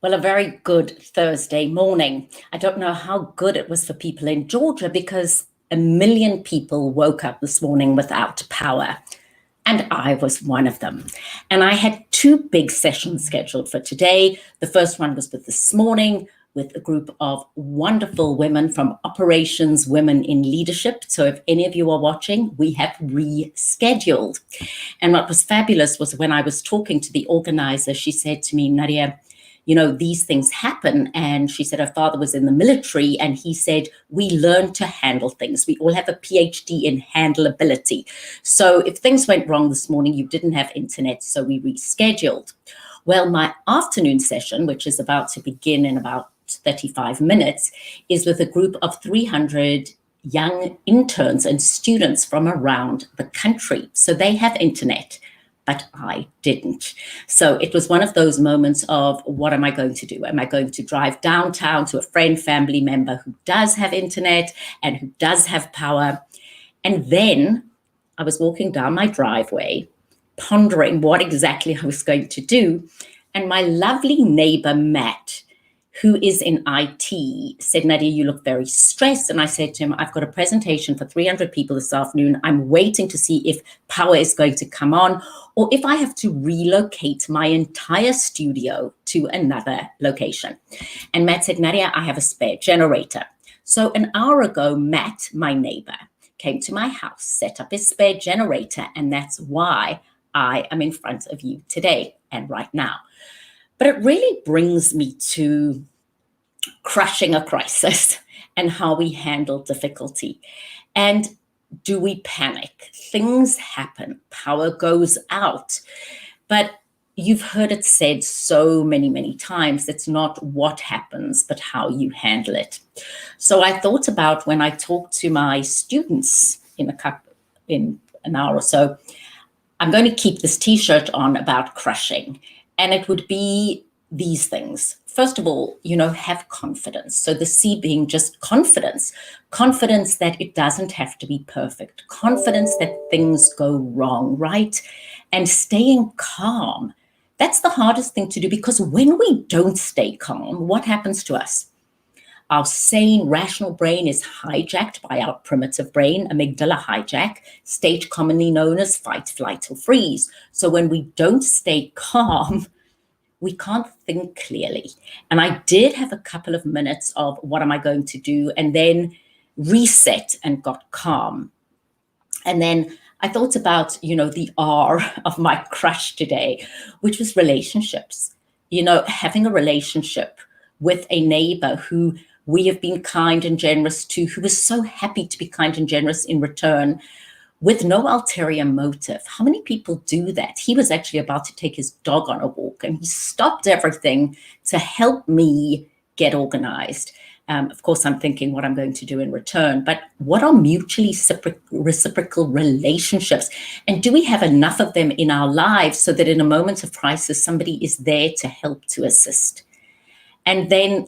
Well, a very good Thursday morning. I don't know how good it was for people in Georgia because 1 million people woke up this morning without power. And I was one of them. And I had two big sessions scheduled for today. The first one was with this morning with a group of wonderful women from Operations Women in Leadership. So if any of you are watching, we have rescheduled. And what was fabulous was when I was talking to the organizer, she said to me, Nadia, these things happen. And she said her father was in the military and he said, we learn to handle things. We all have a PhD in handleability. So if things went wrong this morning, you didn't have internet, so we rescheduled. Well, my afternoon session, which is about to begin in about 35 minutes, is with a group of 300 young interns and students from around the country. So they have internet, but I didn't. So it was one of those moments of, what am I going to do? Am I going to drive downtown to a friend, family member who does have internet and who does have power? And then I was walking down my driveway, pondering what exactly I was going to do. And my lovely neighbor, Matt, who is in IT, said, Nadia, you look very stressed. And I said to him, I've got a presentation for 300 people this afternoon. I'm waiting to see if power is going to come on or if I have to relocate my entire studio to another location. And Matt said, Nadia, I have a spare generator. So an hour ago, Matt, my neighbor, came to my house, set up his spare generator, and that's why I am in front of you today and right now. But it really brings me to crushing a crisis and how we handle difficulty. And do we panic? Things happen, power goes out. But you've heard it said so many, many times, it's not what happens, but how you handle it. So I thought about when I talk to my students in an hour or so, I'm going to keep this t-shirt on about crushing. And it would be these things. First of all, have confidence. So the C being just confidence that it doesn't have to be perfect, confidence that things go wrong, right? And staying calm. That's the hardest thing to do because when we don't stay calm, what happens to us? Our sane, rational brain is hijacked by our primitive brain, amygdala hijack, state commonly known as fight, flight, or freeze. So when we don't stay calm, we can't think clearly. And I did have a couple of minutes of what am I going to do, and then reset and got calm. And then I thought about, the R of my crush today, which was relationships. Having a relationship with a neighbor who we have been kind and generous to, who was so happy to be kind and generous in return, with no ulterior motive. How many people do that? He was actually about to take his dog on a walk and he stopped everything to help me get organized. Of course, I'm thinking what I'm going to do in return, but what are mutually reciprocal relationships? And do we have enough of them in our lives so that in a moment of crisis, somebody is there to help, to assist? And then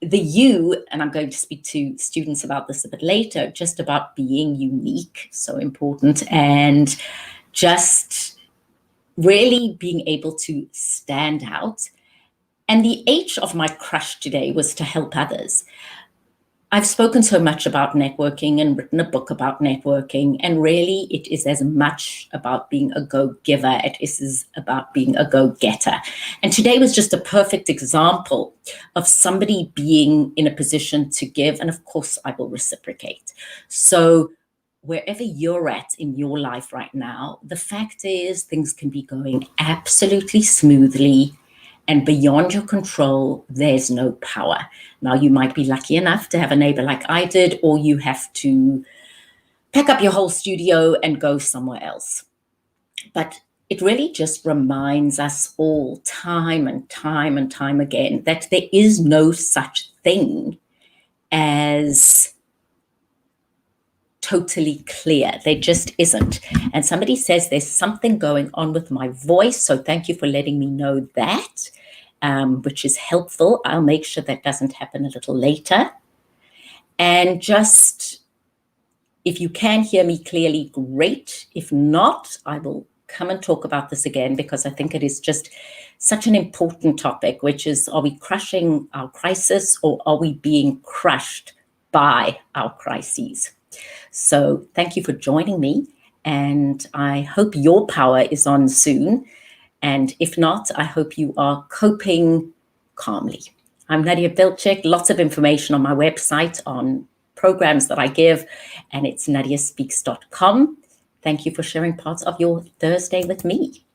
the U, and I'm going to speak to students about this a bit later, just about being unique, so important, and just really being able to stand out. And the H of my crush today was to help others. I've spoken so much about networking and written a book about networking, and really it is as much about being a go-giver as it is about being a go-getter. And today was just a perfect example of somebody being in a position to give, and of course I will reciprocate. So wherever you're at in your life right now, the fact is things can be going absolutely smoothly, and beyond your control, there's no power. Now, you might be lucky enough to have a neighbor like I did, or you have to pack up your whole studio and go somewhere else. But it really just reminds us all time and time and time again that there is no such thing as totally clear. There just isn't. And somebody says there's something going on with my voice. So thank you for letting me know that, which is helpful. I'll make sure that doesn't happen a little later. And just, if you can hear me clearly, great. If not, I will come and talk about this again, because I think it is just such an important topic, which is, are we crushing our crisis, or are we being crushed by our crises? So thank you for joining me, and I hope your power is on soon. And if not, I hope you are coping calmly. I'm Nadia Bilchik. Lots of information on my website on programs that I give, and it's nadiaspeaks.com. Thank you for sharing parts of your Thursday with me.